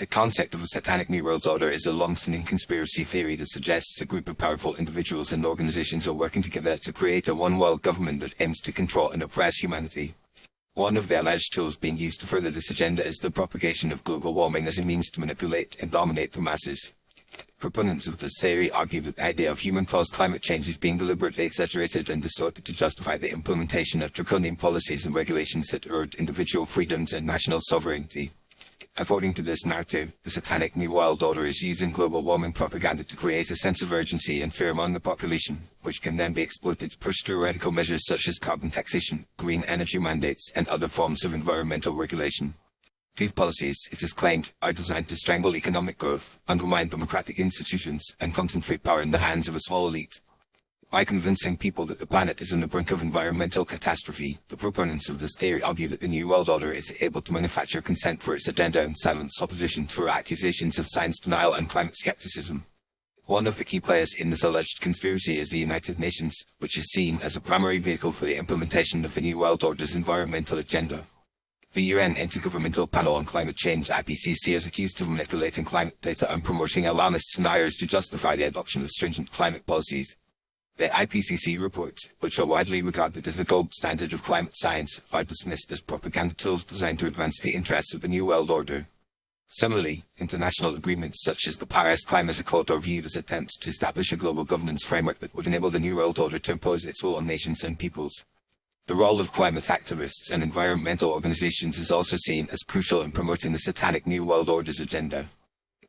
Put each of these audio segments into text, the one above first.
The concept of a Satanic New World Order is a long-standing conspiracy theory that suggests a group of powerful individuals and organizations are working together to create a one-world government that aims to control and oppress humanity. One of the alleged tools being used to further this agenda is the propagation of global warming as a means to manipulate and dominate the masses. Proponents of this theory argue that the idea of human-caused climate change is being deliberately exaggerated and distorted to justify the implementation of draconian policies and regulations that erode individual freedoms and national sovereignty. According to this narrative, the Satanic New World Order is using global warming propaganda to create a sense of urgency and fear among the population, which can then be exploited to push through radical measures such as carbon taxation, green energy mandates, and other forms of environmental regulation. These policies, it is claimed, are designed to strangle economic growth, undermine democratic institutions, and concentrate power in the hands of a small elite. By convincing people that the planet is on the brink of environmental catastrophe, the proponents of this theory argue that the New World Order is able to manufacture consent for its agenda and silence opposition through accusations of science denial and climate skepticism. One of the key players in this alleged conspiracy is the United Nations, which is seen as a primary vehicle for the implementation of the New World Order's environmental agenda. The UN Intergovernmental Panel on Climate Change (IPCC) is accused of manipulating climate data and promoting alarmist scenarios to justify the adoption of stringent climate policies. The IPCC reports, which are widely regarded as the gold standard of climate science, are dismissed as propaganda tools designed to advance the interests of the New World Order. Similarly, international agreements such as the Paris Climate Accord are viewed as attempts to establish a global governance framework that would enable the New World Order to impose its will on nations and peoples. The role of climate activists and environmental organizations is also seen as crucial in promoting the Satanic New World Order's agenda.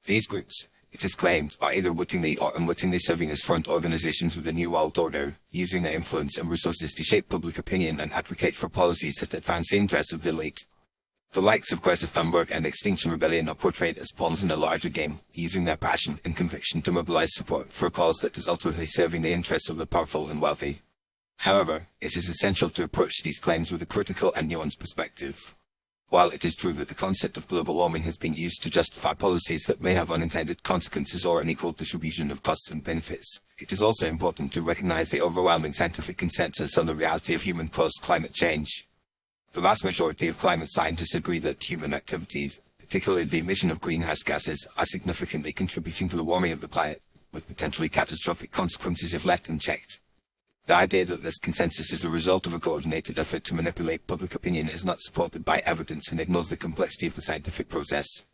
These groups, it is claimed, are either wittingly or unwittingly serving as front organizations of the New World Order, using their influence and resources to shape public opinion and advocate for policies that advance the interests of the elite. The likes of Greta Thunberg and Extinction Rebellion are portrayed as pawns in a larger game, using their passion and conviction to mobilize support for a cause that is ultimately serving the interests of the powerful and wealthy. However, it is essential to approach these claims with a critical and nuanced perspective. While it is true that the concept of global warming has been used to justify policies that may have unintended consequences or unequal distribution of costs and benefits, it is also important to recognize the overwhelming scientific consensus on the reality of human-caused climate change. The vast majority of climate scientists agree that human activities, particularly the emission of greenhouse gases, are significantly contributing to the warming of the planet, with potentially catastrophic consequences if left unchecked. The idea that this consensus is the result of a coordinated effort to manipulate public opinion is not supported by evidence and ignores the complexity of the scientific process.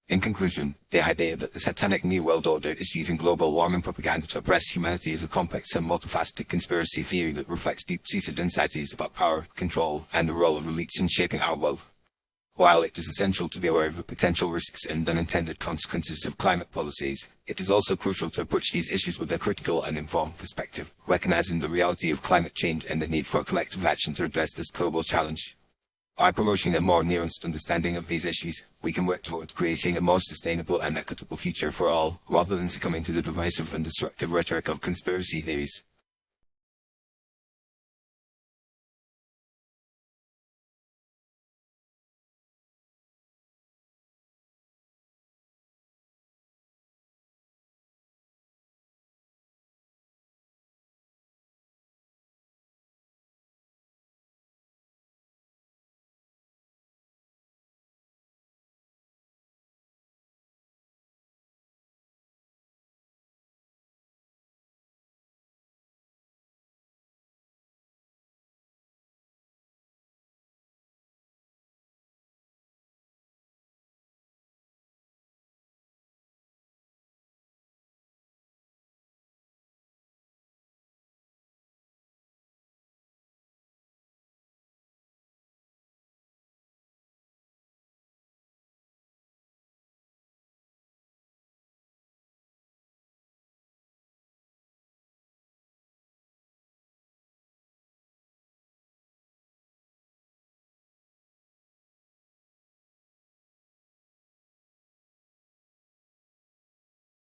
In conclusion, the idea that the Satanic New World Order is using global warming propaganda to oppress humanity is a complex and multifaceted conspiracy theory that reflects deep-seated anxieties about power, control, and the role of elites in shaping our world. While it is essential to be aware of the potential risks and unintended consequences of climate policies, it is also crucial to approach these issues with a critical and informed perspective, recognizing the reality of climate change and the need for collective action to address this global challenge. By promoting a more nuanced understanding of these issues, we can work towards creating a more sustainable and equitable future for all, rather than succumbing to the divisive and destructive rhetoric of conspiracy theories.